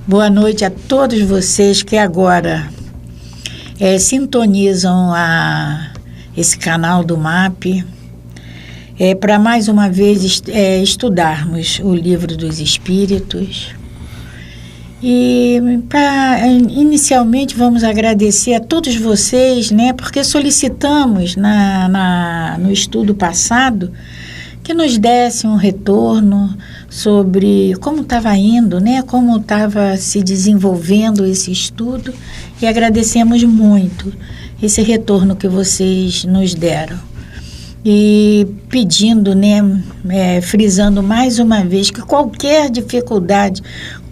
Boa noite a todos vocês que agora sintonizam esse canal do MAP para mais uma vez estudarmos o Livro dos Espíritos. E inicialmente vamos agradecer a todos vocês, né, porque solicitamos no estudo passado que nos desse um retorno sobre como estava indo, né, como estava se desenvolvendo esse estudo, e agradecemos muito esse retorno que vocês nos deram. E pedindo, né, frisando mais uma vez que qualquer dificuldade,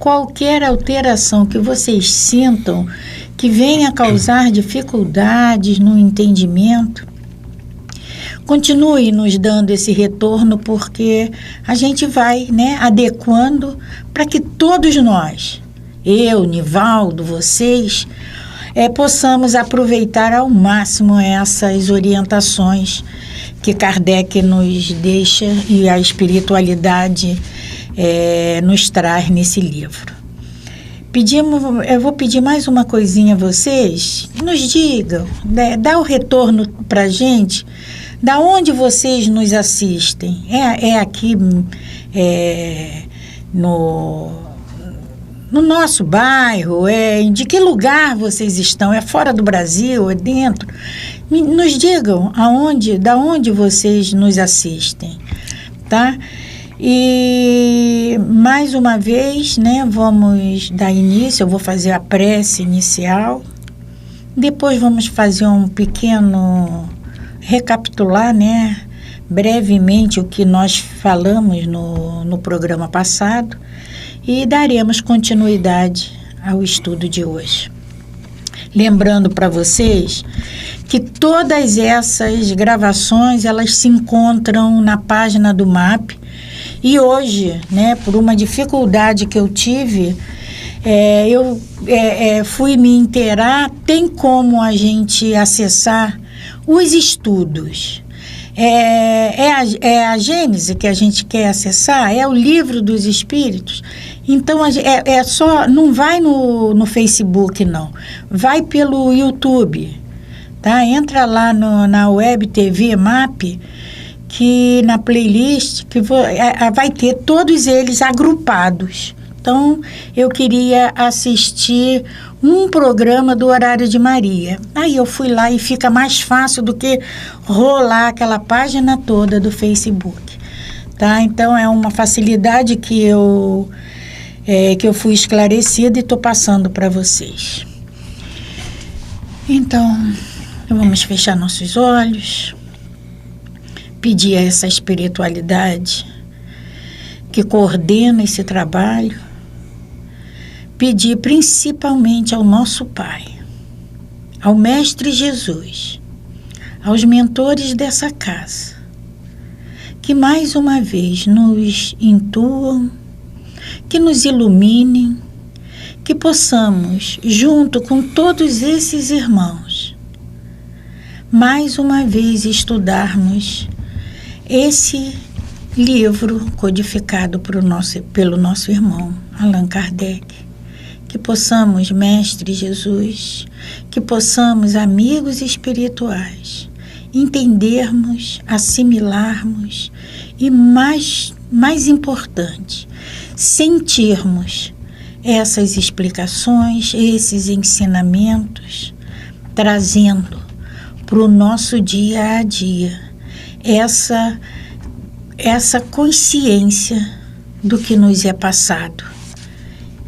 qualquer alteração que vocês sintam que venha causar dificuldades no entendimento, continue nos dando esse retorno, porque a gente vai, né, adequando para que todos nós, eu, Nivaldo, vocês, possamos aproveitar ao máximo essas orientações que Kardec nos deixa e a espiritualidade nos traz nesse livro. Eu vou pedir mais uma coisinha a vocês, nos digam, dá o retorno para a gente, da onde vocês nos assistem. É aqui no nosso bairro? De que lugar vocês estão? É fora do Brasil? É dentro? Nos digam da onde vocês nos assistem, tá? E mais uma vez, né, vamos dar início. Eu vou fazer a prece inicial, depois vamos fazer um pequeno recapitular, né, brevemente o que nós falamos no programa passado, e daremos continuidade ao estudo de hoje. Lembrando para vocês que todas essas gravações, elas se encontram na página do MAP, e hoje, né, por uma dificuldade que eu tive, eu fui me inteirar, tem como a gente acessar os estudos. A Gênese que a gente quer acessar, é o Livro dos Espíritos. Então, só, não vai no Facebook, não. Vai pelo YouTube, tá? Entra lá na Web TV MAP, que na playlist que vai ter todos eles agrupados. Então, eu queria assistir um programa do Horário de Maria. Aí eu fui lá, e fica mais fácil do que rolar aquela página toda do Facebook, tá? Então, é uma facilidade que eu fui esclarecida e estou passando para vocês. Então, vamos fechar nossos olhos, pedir a essa espiritualidade que coordena esse trabalho, pedir principalmente ao nosso Pai, ao Mestre Jesus, aos mentores dessa casa, que mais uma vez nos intuam, que nos iluminem, que possamos, junto com todos esses irmãos, mais uma vez estudarmos esse livro codificado pelo nosso irmão Allan Kardec. Que possamos, Mestre Jesus, que possamos, amigos espirituais, entendermos, assimilarmos e, mais importante, sentirmos essas explicações, esses ensinamentos, trazendo para o nosso dia a dia essa consciência do que nos é passado,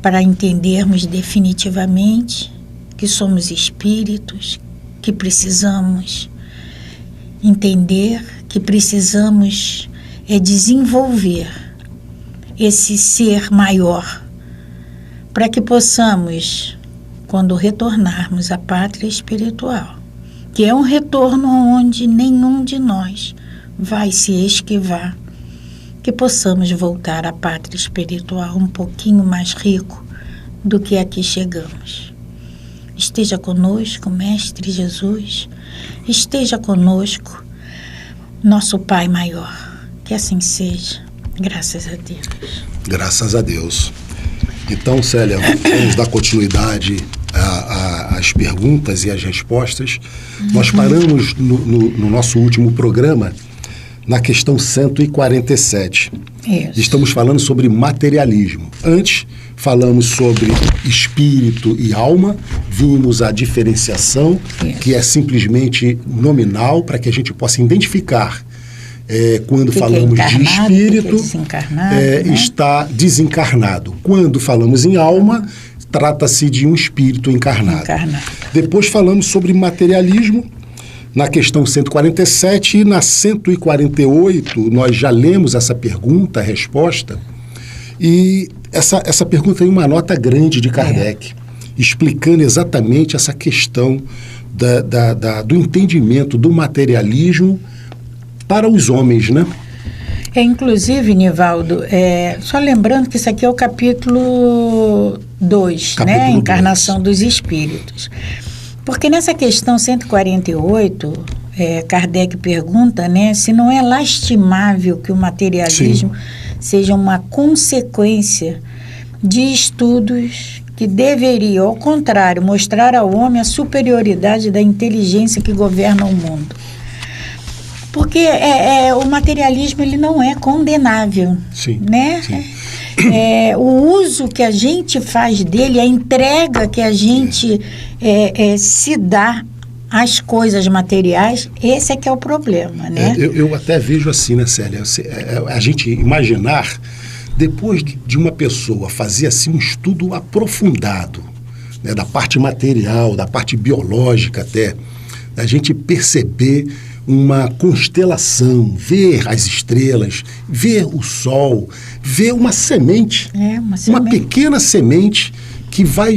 para entendermos definitivamente que somos espíritos, que precisamos entender, que precisamos desenvolver esse ser maior, para que possamos, quando retornarmos à pátria espiritual, que é um retorno onde nenhum de nós vai se esquivar, que possamos voltar à pátria espiritual um pouquinho mais rico do que aqui chegamos. Esteja conosco, Mestre Jesus, esteja conosco, nosso Pai maior. Que assim seja. Graças a Deus. Graças a Deus. Então, Célia, vamos dar continuidade às perguntas e às respostas. Nós paramos no nosso último programa na questão 147. Isso. Estamos falando sobre materialismo. Antes, falamos sobre espírito e alma, vimos a diferenciação, que é simplesmente nominal, para que a gente possa identificar quando falamos de espírito, está desencarnado. Quando falamos em alma, trata-se de um espírito encarnado. Depois falamos sobre materialismo, na questão 147, e na 148 nós já lemos essa pergunta, a resposta, e essa pergunta tem uma nota grande de Kardec, explicando exatamente essa questão do entendimento do materialismo para os homens, né? Inclusive, Nivaldo, só lembrando que isso aqui é o capítulo 2, né? Encarnação dos Espíritos. Porque nessa questão 148, Kardec pergunta, né, se não é lastimável que o materialismo seja uma consequência de estudos que deveriam, ao contrário, mostrar ao homem a superioridade da inteligência que governa o mundo. Porque o materialismo ele não é condenável, né? Sim. O uso que a gente faz dele, a entrega que a gente se dá às coisas materiais, esse é que é o problema, né? Eu até vejo assim, né, Célia? A gente imaginar, depois de uma pessoa fazer assim um estudo aprofundado, né, da parte material, da parte biológica até, a gente perceber uma constelação, ver as estrelas, ver o sol, ver uma semente, uma pequena semente que vai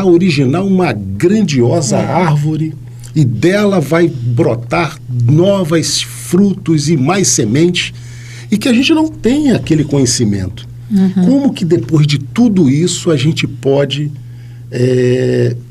originar uma grandiosa árvore, e dela vai brotar novos frutos e mais sementes, e que a gente não tem aquele conhecimento. Como que depois de tudo isso a gente pode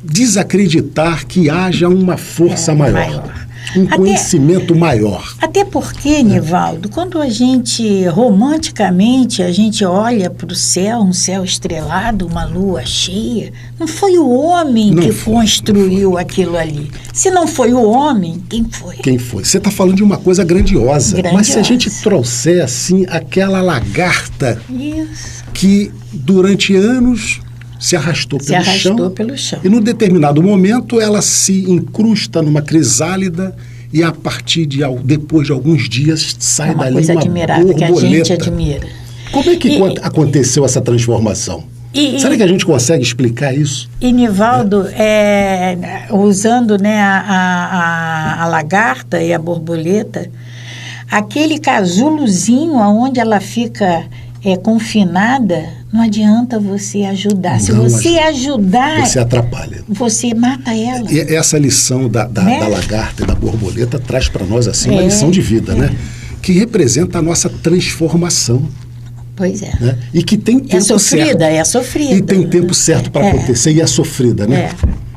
desacreditar que haja uma força maior? Um conhecimento maior. Até porque, Nivaldo, quando a gente, romanticamente, a gente olha para o céu, um céu estrelado, uma lua cheia, não foi o homem que construiu aquilo ali. Se não foi o homem, quem foi? Quem foi? Você está falando de uma coisa grandiosa. Mas se a gente trouxer, assim, aquela lagarta que durante anos se arrastou pelo chão. E num determinado momento ela se incrusta numa crisálida e a partir depois de alguns dias sai dali uma coisa admirável borboleta. Que a gente admira. Como é que aconteceu essa transformação? Será que a gente consegue explicar isso? E Nivaldo, usando, né, a lagarta e a borboleta, aquele casulozinho onde ela fica confinada, não adianta você ajudar. Se você ajudar... Você atrapalha. Você mata ela. E essa lição da lagarta e da borboleta traz para nós assim uma lição de vida, né? Que representa a nossa transformação. Pois é. Né? E que tem tempo certo. É sofrida. E tem tempo certo para acontecer e é sofrida, né?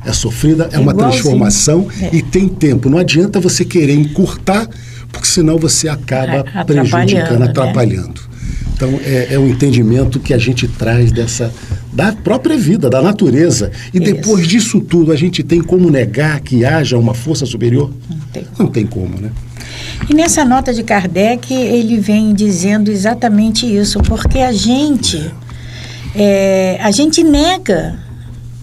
É sofrida, é uma transformação e tem tempo. Não adianta você querer encurtar, porque senão você acaba prejudicando, atrapalhando. Então, é um entendimento que a gente traz da própria vida, da natureza. E depois disso tudo, a gente tem como negar que haja uma força superior? Não tem como, né? E nessa nota de Kardec, ele vem dizendo exatamente isso, porque a gente nega.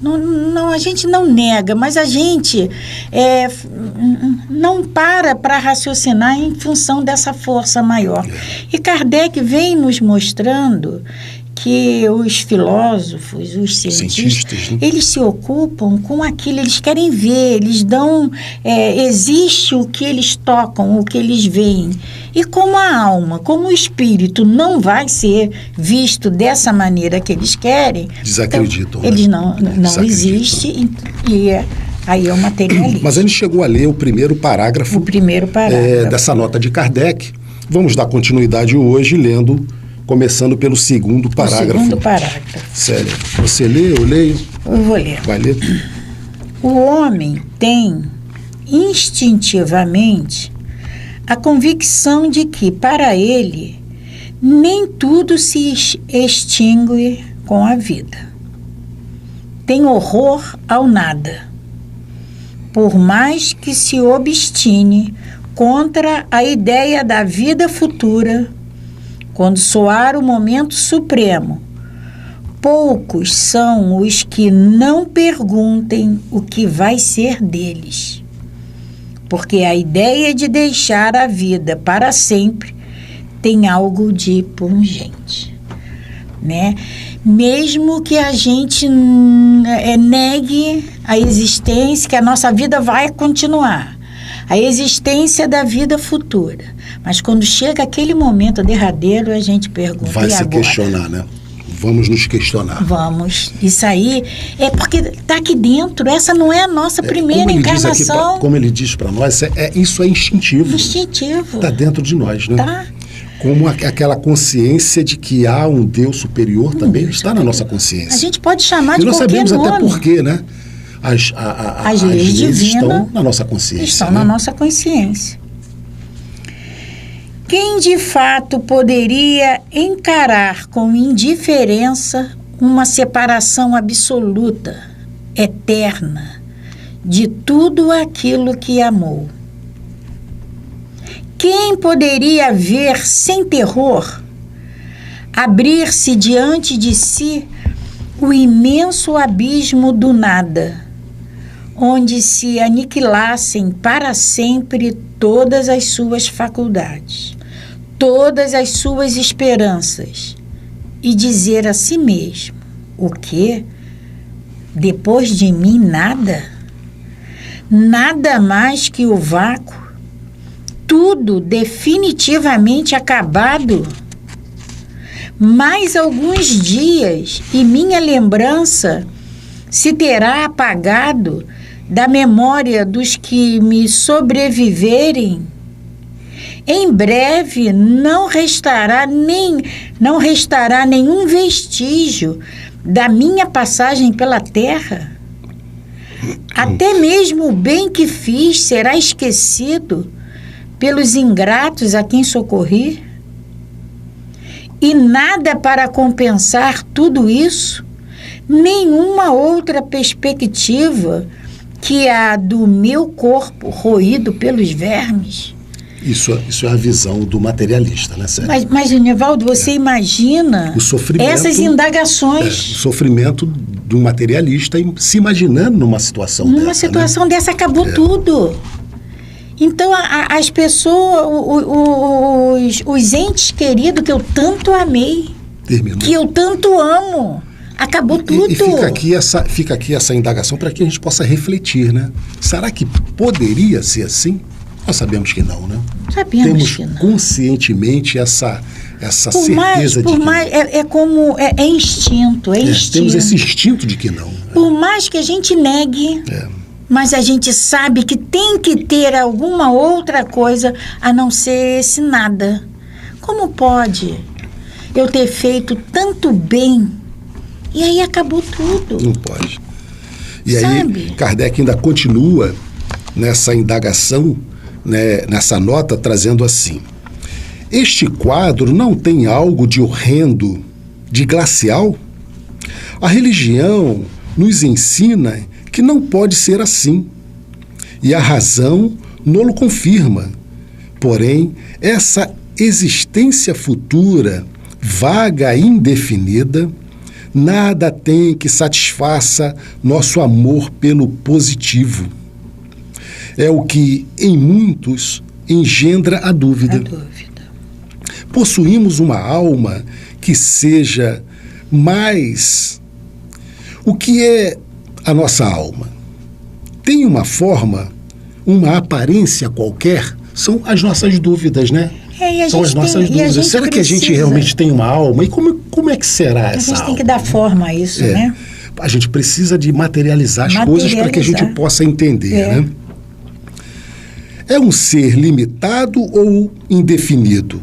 Não, a gente não nega, mas a gente não para raciocinar em função dessa força maior. E Kardec vem nos mostrando que os filósofos, os cientistas, né? Eles se ocupam com aquilo, eles querem ver, eles dão... existe o que eles tocam, o que eles veem. E como a alma, como o espírito não vai ser visto dessa maneira que eles querem... Desacreditam. Então, eles não existem e aí é o materialismo. Mas a gente chegou a ler o primeiro parágrafo, dessa nota de Kardec. Vamos dar continuidade hoje começando pelo segundo parágrafo. O segundo parágrafo. Sério. Você lê, eu leio? Eu vou ler. Vai ler? O homem tem instintivamente a convicção de que, para ele, nem tudo se extingue com a vida. tem horror ao nada, por mais que se obstine contra a ideia da vida futura. Quando soar o momento supremo, poucos são os que não perguntem o que vai ser deles, porque a ideia de deixar a vida para sempre tem algo de pungente, né? Mesmo que a gente negue a existência, que a nossa vida vai continuar, a existência da vida futura. Mas quando chega aquele momento derradeiro, a gente pergunta, vai e se agora? questionar, né? Vamos nos questionar. Vamos. Isso aí é porque está aqui dentro. Essa não é a nossa primeira encarnação. Como ele diz para nós, isso é instintivo. Instintivo. Está dentro de nós, né? Tá. Como aquela consciência de que há um Deus superior também está na nossa consciência. A gente pode chamar de nós qualquer nome. sabemos até por quê, né? As leis divinas estão na nossa consciência. Estão na nossa consciência. Quem de fato poderia encarar com indiferença uma separação absoluta, eterna, de tudo aquilo que amou? Quem poderia ver sem terror, abrir-se diante de si o imenso abismo do nada, onde se aniquilassem para sempre todas as suas faculdades, todas as suas esperanças, e dizer a si mesmo: o quê? Depois de mim nada? Nada mais que o vácuo? Tudo definitivamente acabado? Mais alguns dias e minha lembrança se terá apagado da memória dos que me sobreviverem. Em breve não restará nenhum vestígio da minha passagem pela terra. Até mesmo o bem que fiz será esquecido pelos ingratos a quem socorri. E nada para compensar tudo isso, nenhuma outra perspectiva que a do meu corpo roído pelos vermes. Isso é a visão do materialista, né, Célia? Mas Nivaldo, você imagina o sofrimento, essas indagações. O sofrimento do materialista se imaginando numa situação dessa. Numa situação dessa acabou tudo. Então, as pessoas, os entes queridos que eu tanto amei, terminou. Que eu tanto amo, acabou tudo. E fica aqui essa indagação para que a gente possa refletir, né? Será que poderia ser assim? Nós sabemos que não, né? Sabemos que não. Conscientemente essa certeza de que... É instinto, instinto. Temos esse instinto de que não. Por mais que a gente negue... Mas a gente sabe que tem que ter alguma outra coisa a não ser esse nada. Como pode eu ter feito tanto bem e aí acabou tudo? Não pode. E aí Kardec ainda continua nessa indagação, né, nessa nota, trazendo assim: este quadro não tem algo de horrendo, de glacial? A religião nos ensina que não pode ser assim, e a razão não-lo confirma. Porém, essa existência futura, vaga e indefinida, nada tem que satisfaça nosso amor pelo positivo. É o que, em muitos, engendra a dúvida. Possuímos uma alma que seja mais... O que é a nossa alma? Tem uma forma, uma aparência qualquer? São as nossas dúvidas, né? São as nossas dúvidas. Será que a gente realmente tem uma alma? E como é que será essa alma? A gente tem que dar forma a isso, né? A gente precisa de materializar as coisas para que a gente possa entender, né? É um ser limitado ou indefinido?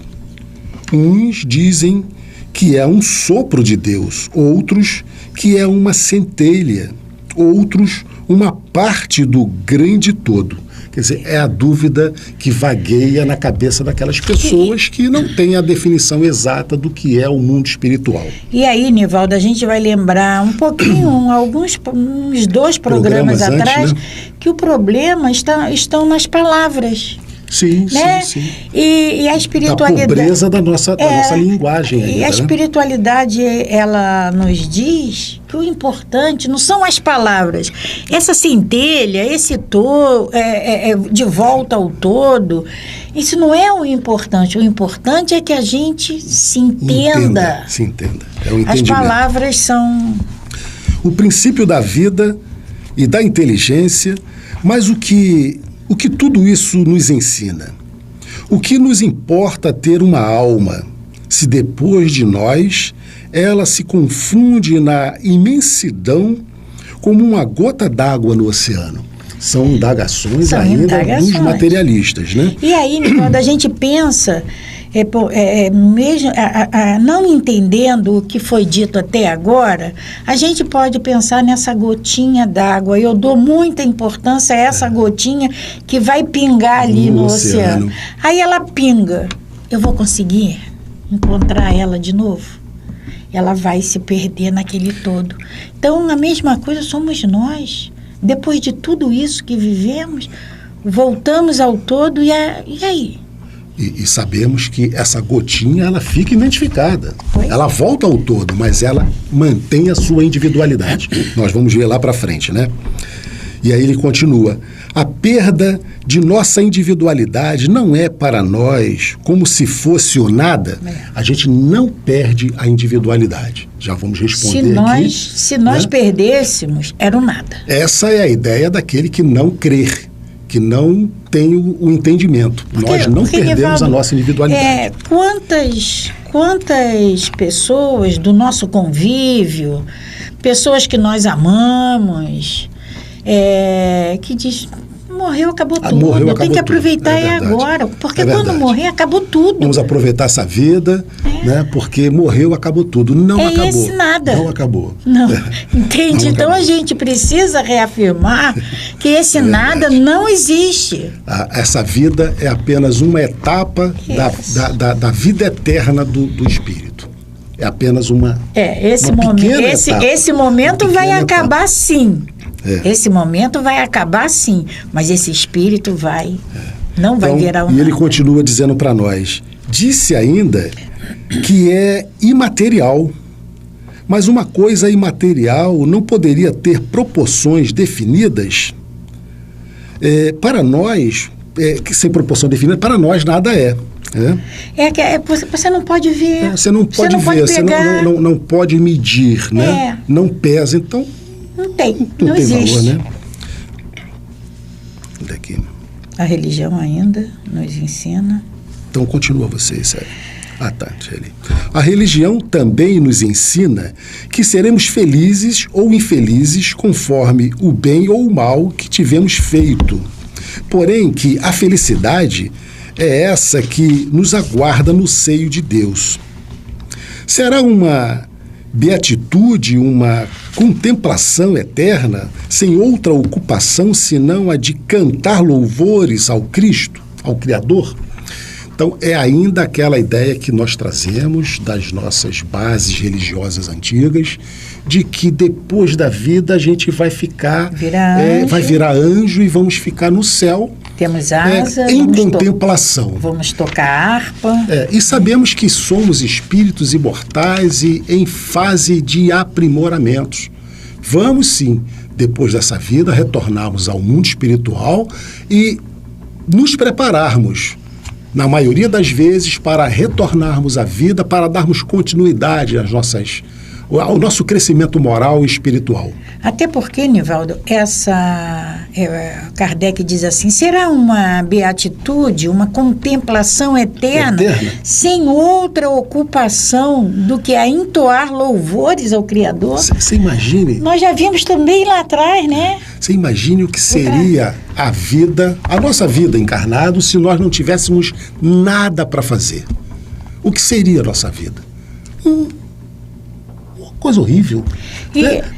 Uns dizem que é um sopro de Deus, outros que é uma centelha, outros uma parte do grande todo. Quer dizer, é a dúvida que vagueia na cabeça daquelas pessoas que não têm a definição exata do que é o mundo espiritual. E aí, Nivaldo, a gente vai lembrar um pouquinho, uns 2 programas atrás, né? Que o problema estão nas palavras. Sim, né? sim. E a espiritualidade... A pobreza da nossa linguagem ainda, e a espiritualidade, ela nos diz que o importante não são as palavras. Essa centelha, esse de volta ao todo, isso não é o importante. O importante é que a gente se entenda. Se entenda. É o entendimento. As palavras são... O princípio da vida e da inteligência, mas o que tudo isso nos ensina? O que nos importa ter uma alma, se depois de nós ela se confunde na imensidão como uma gota d'água no oceano? São indagações dos materialistas, né? E aí, quando a gente pensa, mesmo não entendendo o que foi dito até agora, a gente pode pensar nessa gotinha d'água. Eu dou muita importância a essa gotinha que vai pingar ali no oceano. Aí ela pinga. Eu vou conseguir encontrar ela de novo? Ela vai se perder naquele todo. Então, a mesma coisa somos nós. Depois de tudo isso que vivemos, voltamos ao todo e aí? E sabemos que essa gotinha, ela fica identificada. Ela volta ao todo, mas ela mantém a sua individualidade. Nós vamos ver lá para frente, né? E aí ele continua: a perda de nossa individualidade não é para nós como se fosse o nada. A gente não perde a individualidade. Já vamos responder aqui. Se nós perdêssemos, era o nada. Essa é a ideia daquele que não crer, que não tem o entendimento. Nós não perdemos a nossa individualidade. Quantas pessoas do nosso convívio, pessoas que nós amamos, que diz, morreu, acabou tudo. Tem que aproveitar agora, porque quando morrer, acabou tudo. Vamos aproveitar essa vida, né? Porque morreu, acabou tudo. Não acabou. Esse nada. Não acabou. Não, entende? Então a gente precisa reafirmar que esse nada não existe. Essa vida é apenas uma etapa da vida eterna do espírito. É apenas esse momento vai acabar sim. Esse momento vai acabar sim, mas esse espírito não vai virar um. E ele continua dizendo para nós: disse ainda que é imaterial, mas uma coisa imaterial não poderia ter proporções definidas? Para nós, sem proporção definida, para nós nada é. Você não pode ver. Você não pode ver, você não pode medir, né? Não pesa, então. Não existe. Valor, né? Daqui. A religião ainda nos ensina. Então continua você, Célia. Shelly. A religião também nos ensina que seremos felizes ou infelizes conforme o bem ou o mal que tivemos feito. Porém, que a felicidade é essa que nos aguarda no seio de Deus. Será uma beatitude, uma contemplação eterna, sem outra ocupação senão a de cantar louvores ao Cristo, ao Criador? Então, é ainda aquela ideia que nós trazemos das nossas bases religiosas antigas, de que depois da vida a gente vai vai virar anjo e vamos ficar no céu. Temos asa, em contemplação. Vamos tocar harpa. E sabemos que somos espíritos imortais e em fase de aprimoramentos. Vamos sim, depois dessa vida, retornarmos ao mundo espiritual e nos prepararmos, na maioria das vezes, para retornarmos à vida, para darmos continuidade ao nosso crescimento moral e espiritual. Até porque, Nivaldo, Kardec diz assim, será uma beatitude, uma contemplação eterna, sem outra ocupação do que a entoar louvores ao Criador? Você imagine... Nós já vimos também lá atrás, né? Você imagine o que seria a nossa vida encarnado, se nós não tivéssemos nada para fazer. O que seria a nossa vida? Coisa horrível.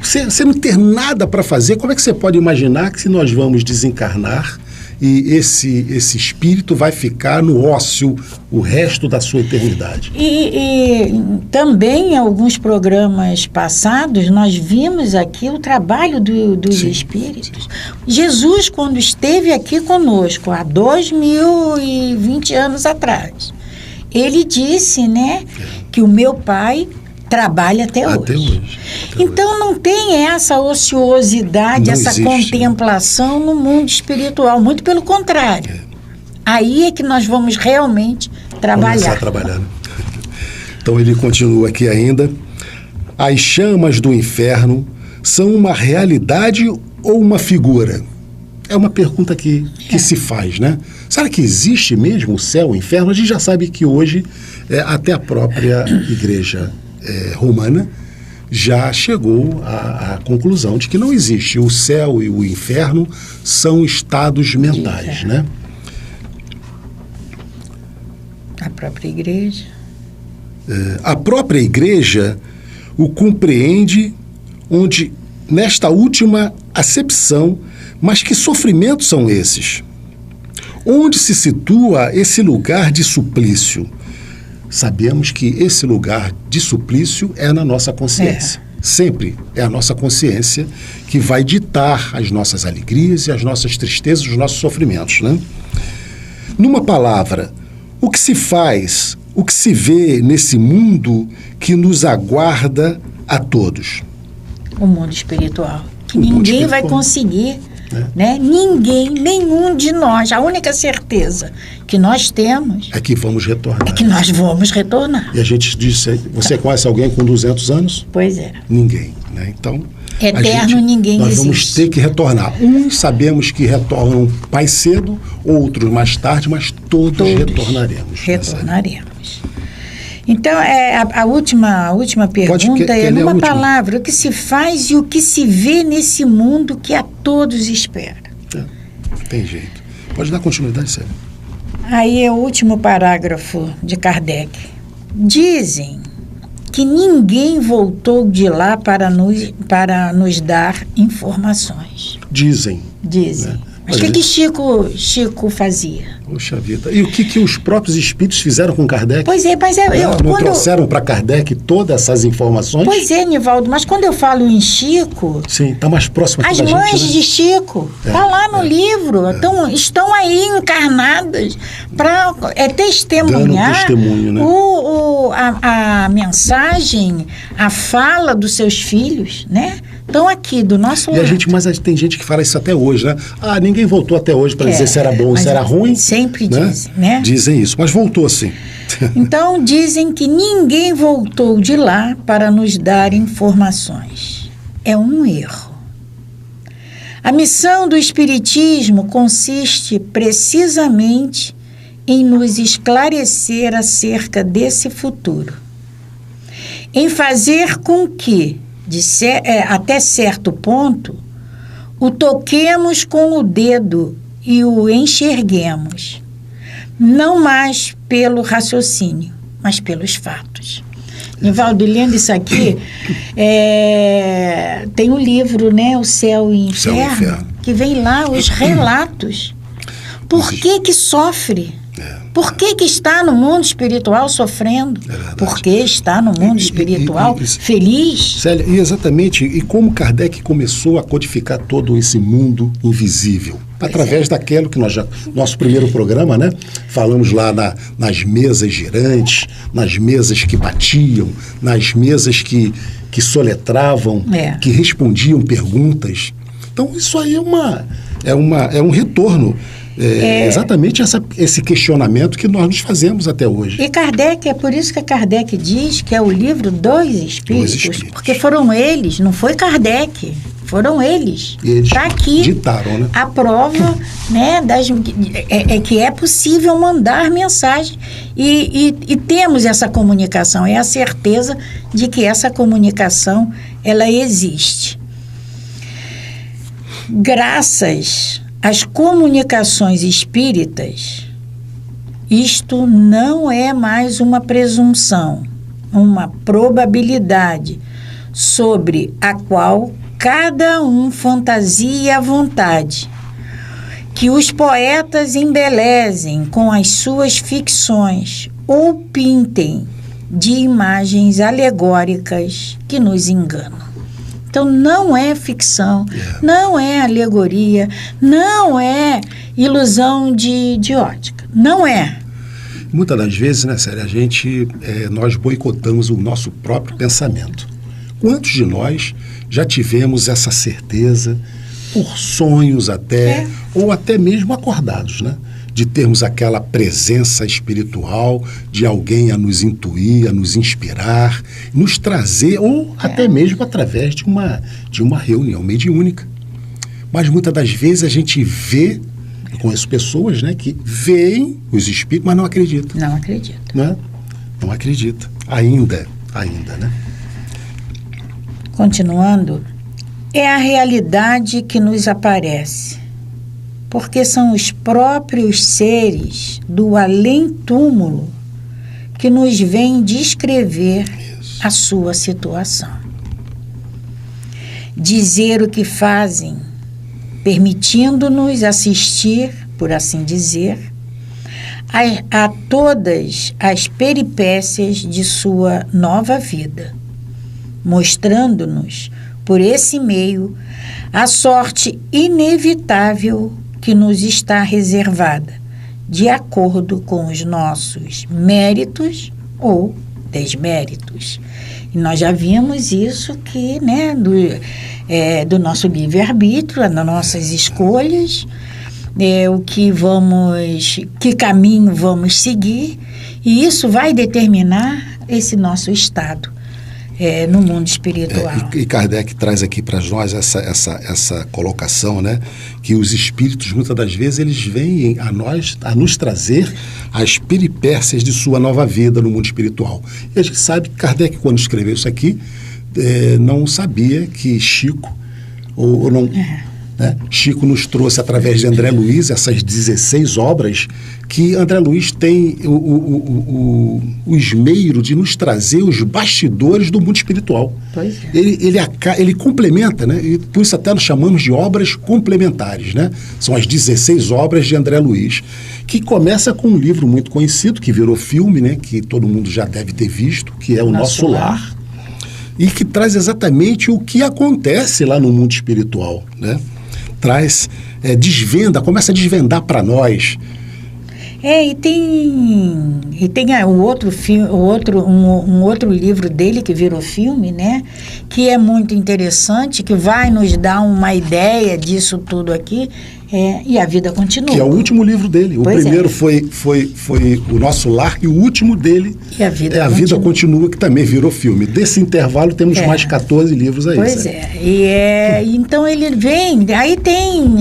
Você não ter nada para fazer, como é que você pode imaginar que se nós vamos desencarnar e esse espírito vai ficar no ócio o resto da sua eternidade. E também em alguns programas passados nós vimos aqui o trabalho dos espíritos. Jesus, quando esteve aqui conosco há 2020 anos atrás, ele disse, né, que o meu pai trabalha até hoje. Então não tem essa ociosidade, essa contemplação no mundo espiritual, muito pelo contrário. Aí é que nós vamos realmente trabalhar. Começar a trabalhar, né? Então ele continua aqui ainda. As chamas do inferno são uma realidade ou uma figura? É uma pergunta que se faz, né? Será que existe mesmo o céu e o inferno? A gente já sabe que hoje até a própria igreja romana já chegou à conclusão de que não existe. O céu e o inferno são estados mentais, né? A própria igreja. A própria igreja o compreende onde, nesta última acepção, mas que sofrimentos são esses? Onde se situa esse lugar de suplício? Sabemos que esse lugar de suplício é na nossa consciência. Sempre é a nossa consciência que vai ditar as nossas alegrias e as nossas tristezas, os nossos sofrimentos, né? Numa palavra, o que se faz, o que se vê nesse mundo que nos aguarda a todos? O mundo espiritual. Que ninguém vai conseguir, né? Ninguém, nenhum de nós. A única certeza que nós temos é que vamos retornar. É que nós vamos retornar. E a gente disse, você conhece alguém com 200 anos? Pois é. Ninguém, né? Então, eterno ninguém nós existe. Vamos ter que retornar. Uns sabemos que retornam mais cedo, outros mais tarde, mas todos retornaremos. Retornaremos. Então, a última pergunta é numa palavra, o que se faz e o que se vê nesse mundo que a todos espera. Tem jeito. Pode dar continuidade, Célia. Aí é o último parágrafo de Kardec. Dizem que ninguém voltou de lá para nos dar informações. Dizem. Né? Mas o que Chico fazia? Poxa vida. E o que os próprios espíritos fizeram com Kardec? Pois é, mas não trouxeram para Kardec todas essas informações? Pois é, Nivaldo, mas quando eu falo em Chico... Sim, está mais próximo as da gente, mães de Chico, está lá no livro, estão aí encarnadas para testemunhar testemunho, né? a mensagem, a fala dos seus filhos, né? Estão aqui do nosso lado. Mas tem gente que fala isso até hoje, né? Ninguém voltou até hoje para dizer se era bom ou se era ruim. Sempre né? dizem, né? Dizem isso, mas voltou sim. Então dizem que ninguém voltou de lá para nos dar informações. É um erro. A missão do Espiritismo consiste precisamente em nos esclarecer acerca desse futuro, em fazer com que até certo ponto, o toquemos com o dedo e o enxerguemos, não mais pelo raciocínio, mas pelos fatos. Nivaldo, lendo isso aqui, tem um livro, né, O Céu e o Inferno, que vem lá os relatos. Por que sofre? Por que está no mundo espiritual sofrendo? Por que está no mundo espiritual feliz? Célia, exatamente. E como Kardec começou a codificar todo esse mundo invisível? Através daquilo que nosso primeiro programa, né? Falamos lá nas mesas girantes, nas mesas que batiam, nas mesas que soletravam, que respondiam perguntas. Então, isso aí é um retorno. Exatamente esse questionamento que nós nos fazemos até hoje. E Kardec, é por isso que Kardec diz que é o livro dos Espíritos, porque foram eles, não foi Kardec, foram eles. Eles tá aqui ditaram, né? A prova, né, que é possível mandar mensagem e temos essa comunicação, é a certeza de que essa comunicação ela existe. Graças as comunicações espíritas, isto não é mais uma presunção, uma probabilidade sobre a qual cada um fantasia à vontade, que os poetas embelezem com as suas ficções ou pintem de imagens alegóricas que nos enganam. Então, não é ficção, não é alegoria, não é ilusão de ótica. Não é. Muitas das vezes, né, Célia, nós boicotamos o nosso próprio pensamento. Quantos de nós já tivemos essa certeza, por sonhos até, ou até mesmo acordados, né? De termos aquela presença espiritual de alguém a nos intuir, a nos inspirar, nos trazer, ou até mesmo através de uma reunião mediúnica. Mas muitas das vezes a gente vê, eu conheço pessoas, né, que veem os espíritos, mas não acreditam. Não acredito. Né? Não acredita. Ainda, né? Continuando, é a realidade que nos aparece, porque são os próprios seres do além-túmulo que nos vêm descrever a sua situação. Dizer o que fazem, permitindo-nos assistir, por assim dizer, a todas as peripécias de sua nova vida, mostrando-nos, por esse meio, a sorte inevitável que nos está reservada, de acordo com os nossos méritos ou desméritos. E nós já vimos isso que, né, do nosso livre-arbítrio, das nossas escolhas, que caminho vamos seguir, e isso vai determinar esse nosso estado no mundo espiritual. E Kardec traz aqui para nós essa colocação, né, que os espíritos, muitas das vezes, eles vêm a nos trazer as peripécias de sua nova vida no mundo espiritual. E a gente sabe que Kardec, quando escreveu isso aqui, não sabia que Chico, ou não... Né? Chico nos trouxe, através de André Luiz, essas 16 obras, que André Luiz tem o esmeiro de nos trazer os bastidores do mundo espiritual. Pois é. Ele complementa, né? E por isso até nós chamamos de obras complementares, né? São as 16 obras de André Luiz, que começa com um livro muito conhecido, que virou filme, né? Que todo mundo já deve ter visto, que é o Nosso Lar, e que traz exatamente o que acontece lá no mundo espiritual, né? Começa a desvendar para nós. E tem um outro livro dele que virou filme, né? Que é muito interessante, que vai nos dar uma ideia disso tudo aqui, e a vida continua. Que é o último livro dele. O primeiro foi o Nosso Lar, e o último dele A Vida Continua, que também virou filme. Desse intervalo temos mais 14 livros aí. Pois então ele vem, aí tem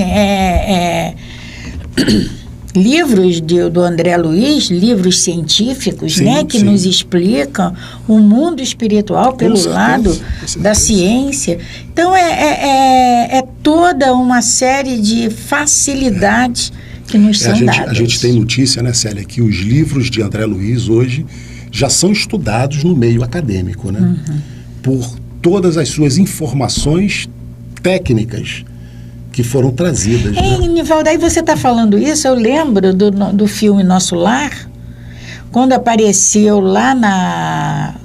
livros do André Luiz, livros científicos, que nos explicam o mundo espiritual pelo lado da ciência. Então, é toda uma série de facilidades que nos são dadas. A gente tem notícia, né, Célia, que os livros de André Luiz hoje já são estudados no meio acadêmico, né? Por todas as suas informações técnicas que foram trazidas. Nivaldo, aí você está falando isso, eu lembro do filme Nosso Lar, quando apareceu lá na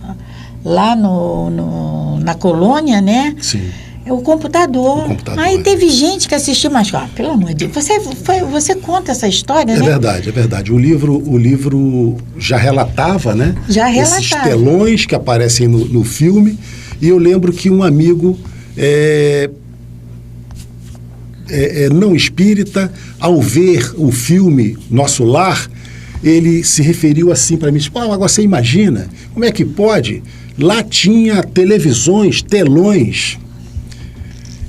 colônia, né? Sim. O computador. Aí teve gente que assistiu, mas, pelo amor de Deus, você conta essa história, né? É verdade. O livro já relatava, né? Esses telões que aparecem no filme, e eu lembro que um amigo... não espírita, ao ver o filme Nosso Lar, ele se referiu assim para mim, agora você imagina, como é que pode? Lá tinha televisões, telões,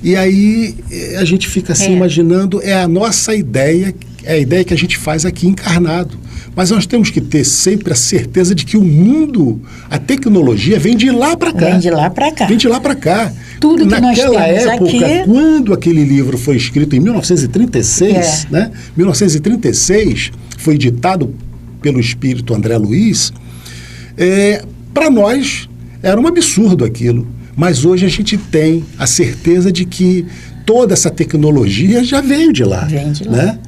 e aí a gente fica assim imaginando, a nossa ideia, é a ideia que a gente faz aqui encarnado, mas nós temos que ter sempre a certeza de que o mundo, a tecnologia vem de lá para cá. Vem de lá para cá. Tudo que naquela nós temos época, aqui... quando aquele livro foi escrito em 1936, né? 1936, foi ditado pelo espírito André Luiz, para nós era um absurdo aquilo. Mas hoje a gente tem a certeza de que toda essa tecnologia já veio de lá. Vem de lá. Né?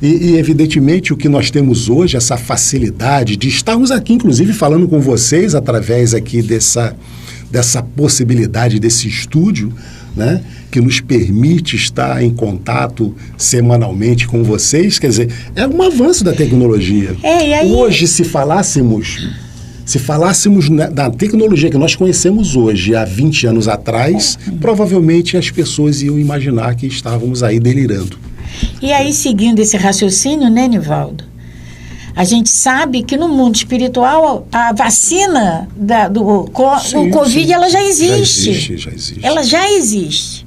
E, evidentemente, o que nós temos hoje, essa facilidade de estarmos aqui, inclusive, falando com vocês através aqui dessa possibilidade desse estúdio, né, que nos permite estar em contato semanalmente com vocês, quer dizer, é um avanço da tecnologia. E aí... Hoje, se falássemos da tecnologia que nós conhecemos hoje, há 20 anos atrás, provavelmente as pessoas iam imaginar que estávamos aí delirando. E aí, seguindo esse raciocínio, né, Nivaldo? A gente sabe que no mundo espiritual a vacina do Covid, ela já existe. Já existe. Ela já existe.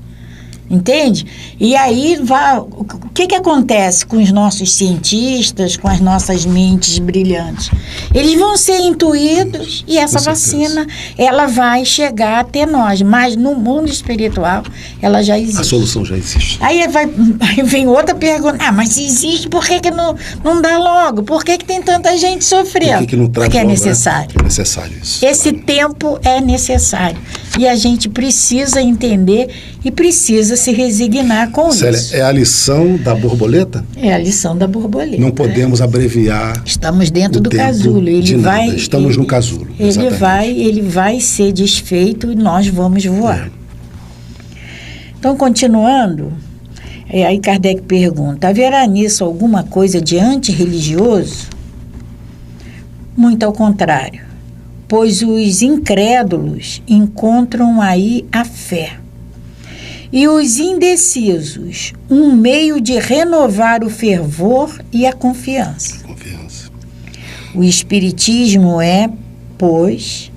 Entende? E aí, o que acontece com os nossos cientistas, com as nossas mentes brilhantes? Eles vão ser intuídos e essa vacina, ela vai chegar até nós. Mas no mundo espiritual, ela já existe. A solução já existe. Aí vem outra pergunta. Mas se existe, por que não dá logo? Por que tem tanta gente sofrendo? Por que não traz Porque logo, é necessário. É necessário isso. Esse tempo é necessário. E a gente precisa entender e precisa se resignar com Célia, isso. é a lição da borboleta? É a lição da borboleta. Não podemos abreviar. Estamos dentro do casulo. Estamos no casulo. Ele vai ser desfeito e nós vamos voar. Então, continuando, aí Kardec pergunta: haverá nisso alguma coisa de antirreligioso? Muito ao contrário, pois os incrédulos encontram aí a fé. E os indecisos, um meio de renovar o fervor e a confiança. O Espiritismo é, pois,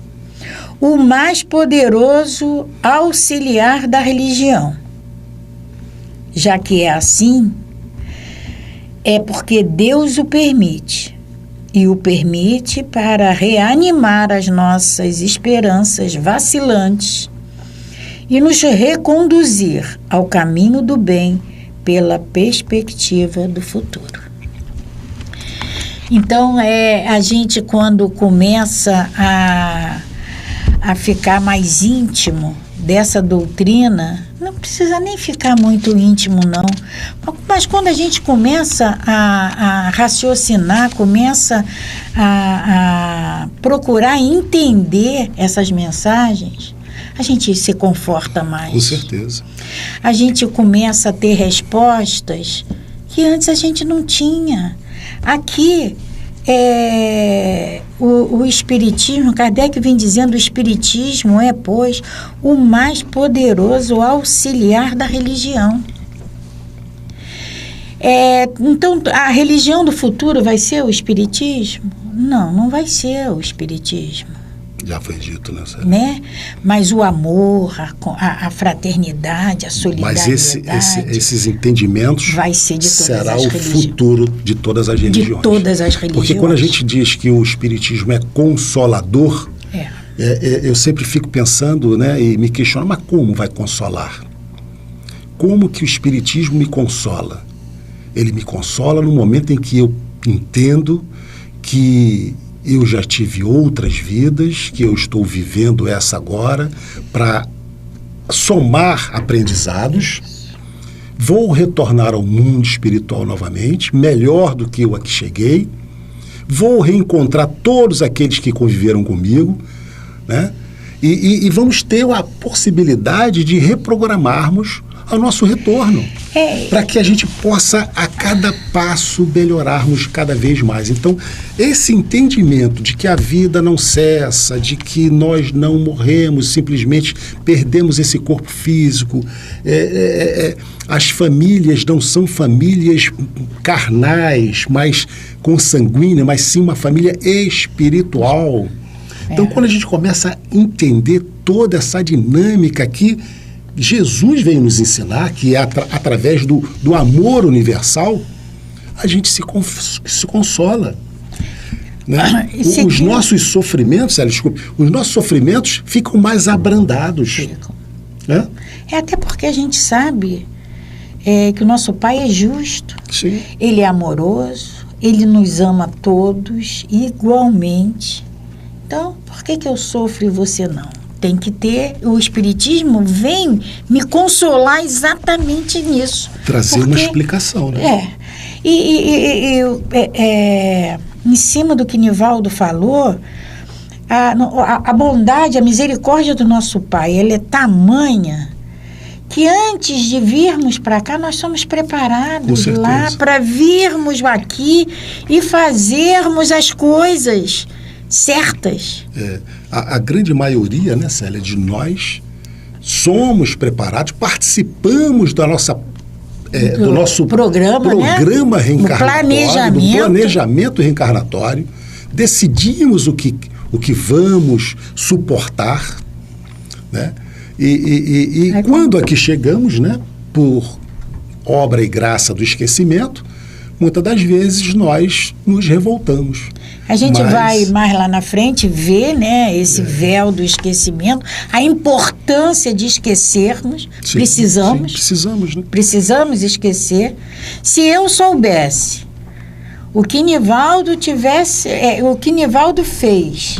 o mais poderoso auxiliar da religião. Já que é assim, é porque Deus o permite. E o permite para reanimar as nossas esperanças vacilantes e nos reconduzir ao caminho do bem pela perspectiva do futuro. Então, a gente, quando começa a ficar mais íntimo dessa doutrina, não precisa nem ficar muito íntimo, não. Mas quando a gente começa a raciocinar, começa a procurar entender essas mensagens, a gente se conforta mais. Com certeza. A gente começa a ter respostas que antes a gente não tinha. Aqui, o Espiritismo, Kardec vem dizendo, o Espiritismo é, pois, o mais poderoso auxiliar da religião. Então, a religião do futuro vai ser o Espiritismo? Não vai ser o Espiritismo. Já foi dito, né? Mas o amor, a fraternidade, a solidariedade... Mas esses entendimentos vai ser de todas será as o futuro de todas as religiões. De todas as religiões. Porque quando a gente diz que o Espiritismo é consolador, eu sempre fico pensando, né, e me questiono, mas como vai consolar? Como que o Espiritismo me consola? Ele me consola no momento em que eu entendo que eu já tive outras vidas, que eu estou vivendo essa agora, para somar aprendizados, vou retornar ao mundo espiritual novamente, melhor do que eu aqui cheguei, vou reencontrar todos aqueles que conviveram comigo, né? E vamos ter a possibilidade de reprogramarmos ao nosso retorno, para que a gente possa, a cada passo, melhorarmos cada vez mais. Então, esse entendimento de que a vida não cessa, de que nós não morremos, simplesmente perdemos esse corpo físico, as famílias não são famílias carnais, mas consanguíneas, mas sim uma família espiritual. Então, quando a gente começa a entender toda essa dinâmica que Jesus veio nos ensinar, que é através do amor universal, a gente se consola. Né? Os nossos sofrimentos, os nossos sofrimentos ficam mais abrandados. Ficam. Né? Até porque a gente sabe que o nosso Pai é justo. Sim. Ele é amoroso, ele nos ama todos igualmente. Então, por que eu sofro e você não? Tem que ter, o Espiritismo vem me consolar exatamente nisso. Trazer uma explicação, né? Em cima do que Nivaldo falou, a bondade, a misericórdia do nosso Pai, ela é tamanha que antes de virmos para cá, nós somos preparados lá para virmos aqui e fazermos as coisas certas. A grande maioria, né, Célia, de nós somos preparados, participamos da nossa, do nosso programa né? reencarnatório, do planejamento reencarnatório, decidimos o que vamos suportar, né? E quando aqui chegamos, né, por obra e graça do esquecimento, muitas das vezes nós nos revoltamos. A gente vai mais lá na frente ver, né, esse véu do esquecimento, a importância de esquecermos. Sim, precisamos, né? Precisamos esquecer. Se eu soubesse o que Nivaldo fez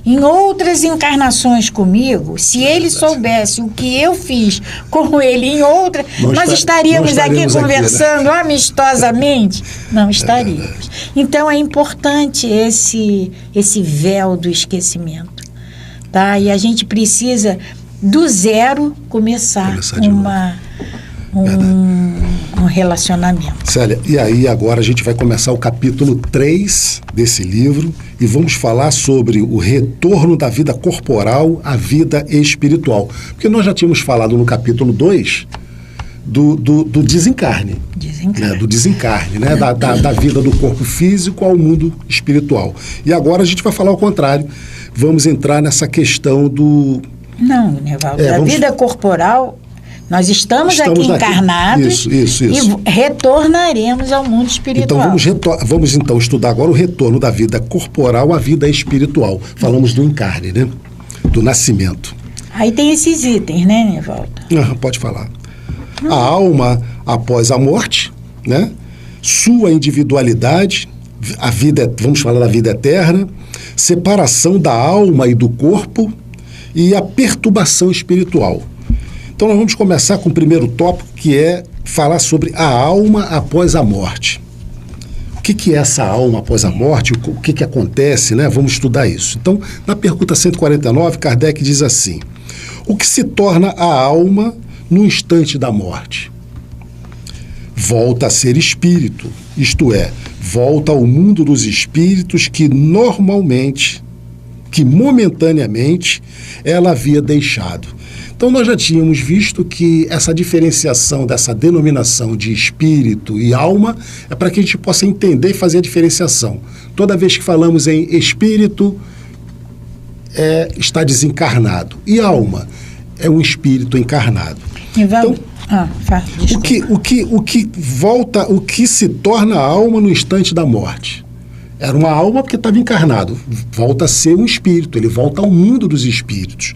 em outras encarnações comigo, se ele soubesse o que eu fiz com ele em outra, nós estaríamos aqui conversando, né, amistosamente? Não estaríamos. Então é importante esse véu do esquecimento, tá? E a gente precisa do zero começar um relacionamento. Célia, e aí agora a gente vai começar o capítulo 3 desse livro e vamos falar sobre o retorno da vida corporal à vida espiritual. Porque nós já tínhamos falado no capítulo 2 do desencarne. Né? Do desencarne, né? Da vida do corpo físico ao mundo espiritual. E agora a gente vai falar ao contrário. Vamos entrar nessa questão do... Não, Nivaldo, da vida corporal... Nós estamos aqui encarnados e retornaremos ao mundo espiritual. Então vamos então estudar agora o retorno da vida corporal à vida espiritual. Falamos do encarne, né? Do nascimento. Aí tem esses itens, né, Nivaldo? Pode falar. A alma após a morte, né? Sua individualidade, a vida, vamos falar da vida eterna, separação da alma e do corpo e a perturbação espiritual. Então nós vamos começar com o primeiro tópico, que é falar sobre a alma após a morte. O que é essa alma após a morte? O que acontece, né? Vamos estudar isso. Então, na pergunta 149, Kardec diz assim: o que se torna a alma no instante da morte? Volta a ser espírito, isto é, volta ao mundo dos espíritos que momentaneamente, ela havia deixado. Então, nós já tínhamos visto que essa diferenciação dessa denominação de espírito e alma é para que a gente possa entender e fazer a diferenciação. Toda vez que falamos em espírito, está desencarnado. E alma é um espírito encarnado. Então, o que se torna a alma no instante da morte? Era uma alma porque estava encarnado. Volta a ser um espírito, ele volta ao mundo dos espíritos.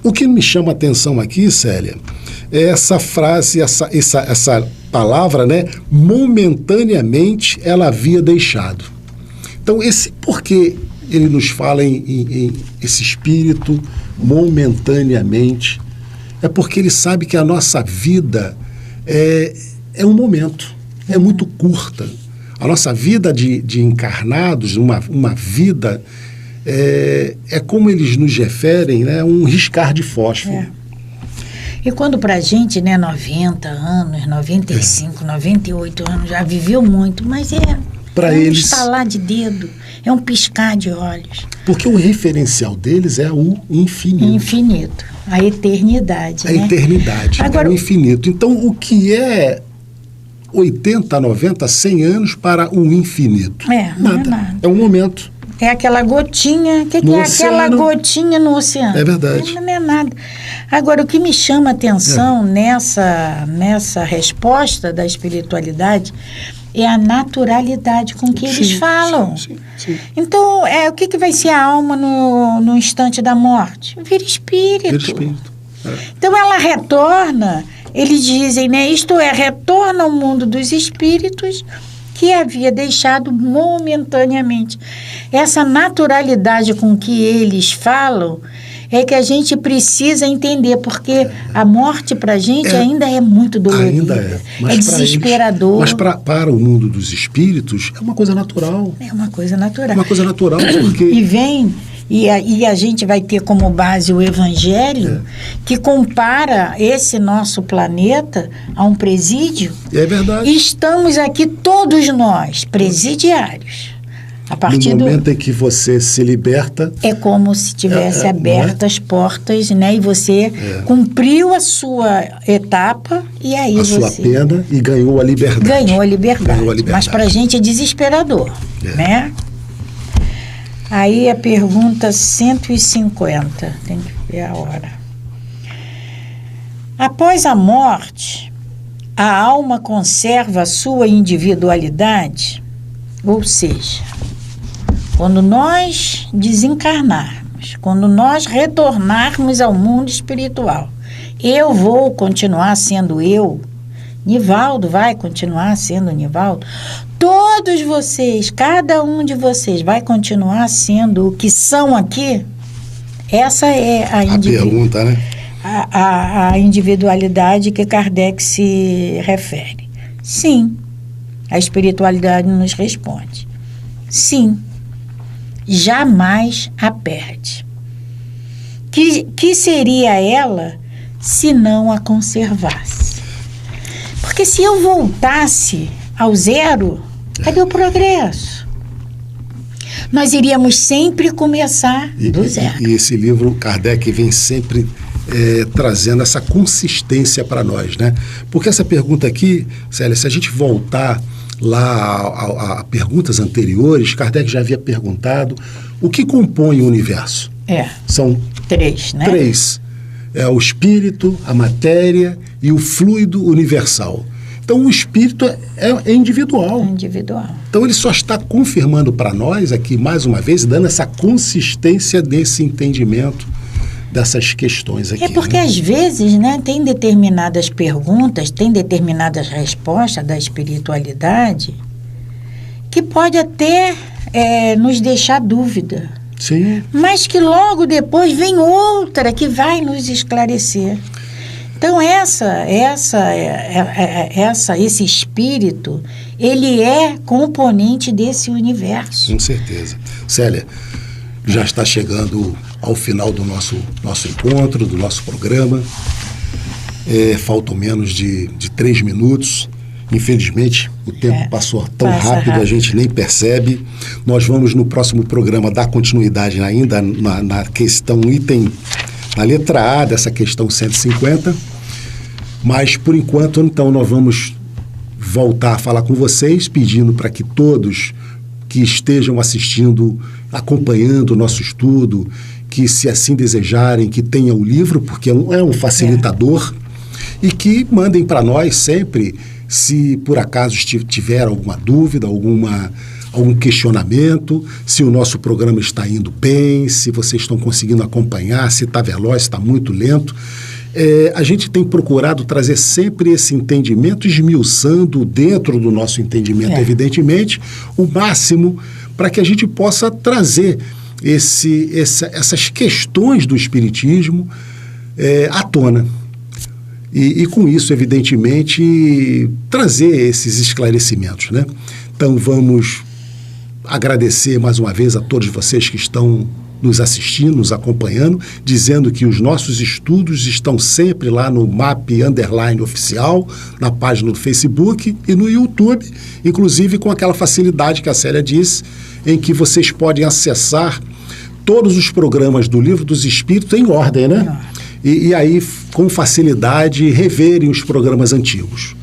O que me chama a atenção aqui, Célia, é essa frase, essa palavra, né? Momentaneamente ela havia deixado. Então, por que ele nos fala em esse espírito momentaneamente? É porque ele sabe que a nossa vida é um momento, é muito curta. A nossa vida de encarnados, uma vida... É como eles nos referem, né, um riscar de fósforo. E quando para a gente, né, 90 anos, 95, 98 anos, já viveu muito, mas para um eles, estalar de dedo, é um piscar de olhos. Porque o referencial deles é o infinito. Infinito, a eternidade. A eternidade, agora, é o infinito. Então, o que é 80, 90, 100 anos para um infinito? Não é nada. É um momento. É aquela gotinha. O que é aquela gotinha no oceano? É verdade. Não é nada. Agora, o que me chama a atenção nessa resposta da espiritualidade é a naturalidade com que eles falam. Sim. Então, o que vai ser a alma no instante da morte? Vira espírito. Então, ela retorna, eles dizem, né? Isto é, retorna ao mundo dos espíritos que havia deixado momentaneamente. Essa naturalidade com que eles falam é que a gente precisa entender, porque a morte para a gente ainda é muito dolorida. Ainda é. Mas é desesperador. Mas para o mundo dos espíritos é uma coisa natural. É uma coisa natural. É uma coisa natural, porque... E vem... E a gente vai ter como base o Evangelho, que compara esse nosso planeta a um presídio. É verdade. E estamos aqui todos nós, presidiários. A partir no momento em que você se liberta... É como se tivesse aberto as portas, né? E você cumpriu a sua etapa e aí você... A sua pena e ganhou a liberdade. Ganhou a liberdade. Mas para a gente é desesperador, né? Aí a pergunta 150, tem que ver a hora. Após a morte, a alma conserva a sua individualidade? Ou seja, quando nós desencarnarmos, quando nós retornarmos ao mundo espiritual, eu vou continuar sendo eu? Nivaldo vai continuar sendo Nivaldo? Todos vocês, cada um de vocês vai continuar sendo o que são aqui? Essa é a pergunta, né? A individualidade que Kardec se refere. Sim, a espiritualidade nos responde. Sim, jamais a perde. Que seria ela se não a conservasse? Porque se eu voltasse ao zero, cadê o progresso? Nós iríamos sempre começar do zero. E esse livro, Kardec, vem sempre trazendo essa consistência para nós, né? Porque essa pergunta aqui, Célia, se a gente voltar lá a perguntas anteriores, Kardec já havia perguntado o que compõe o universo. São 3, né? 3. É o espírito, a matéria e o fluido universal. Então, o espírito é individual. Individual. Então, ele só está confirmando para nós aqui, mais uma vez, dando essa consistência desse entendimento dessas questões aqui. É porque, às vezes, né, tem determinadas perguntas, tem determinadas respostas da espiritualidade que pode até nos deixar dúvida. Sim. Mas que logo depois vem outra que vai nos esclarecer. Então, esse espírito, ele é componente desse universo. Com certeza. Célia, já está chegando ao final do nosso encontro, do nosso programa. Faltam menos de 3 minutos. Infelizmente, o tempo passou tão rápido, a gente nem percebe. Nós vamos, no próximo programa, dar continuidade ainda na questão item, na letra A dessa questão 150. Mas, por enquanto, então, nós vamos voltar a falar com vocês, pedindo para que todos que estejam assistindo, acompanhando o nosso estudo, que, se assim desejarem, que tenham o livro, porque é um facilitador, e que mandem para nós sempre, se por acaso tiver alguma dúvida, algum questionamento, se o nosso programa está indo bem, se vocês estão conseguindo acompanhar, se está veloz, se está muito lento. A gente tem procurado trazer sempre esse entendimento, esmiuçando dentro do nosso entendimento, evidentemente, o máximo para que a gente possa trazer essas questões do Espiritismo à tona. E com isso, evidentemente, trazer esses esclarecimentos, né? Então, vamos agradecer mais uma vez a todos vocês que estão nos assistindo, nos acompanhando, dizendo que os nossos estudos estão sempre lá no MAP_oficial, na página do Facebook e no YouTube, inclusive com aquela facilidade que a Célia disse, em que vocês podem acessar todos os programas do Livro dos Espíritos em ordem, né? E aí, com facilidade, reverem os programas antigos.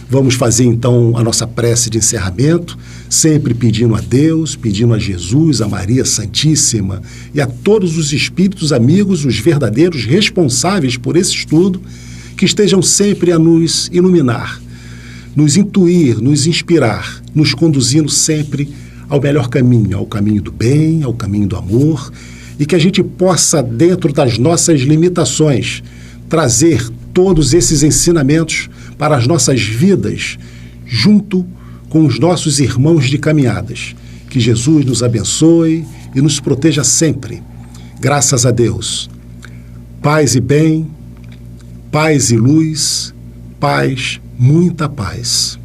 Vamos fazer, então, a nossa prece de encerramento, sempre pedindo a Deus, pedindo a Jesus, a Maria Santíssima e a todos os espíritos amigos, os verdadeiros responsáveis por esse estudo, que estejam sempre a nos iluminar, nos intuir, nos inspirar, nos conduzindo sempre ao melhor caminho, ao caminho do bem, ao caminho do amor, e que a gente possa, dentro das nossas limitações, trazer todos esses ensinamentos para as nossas vidas, junto com os nossos irmãos de caminhadas. Que Jesus nos abençoe e nos proteja sempre. Graças a Deus. Paz e bem, paz e luz, paz, muita paz.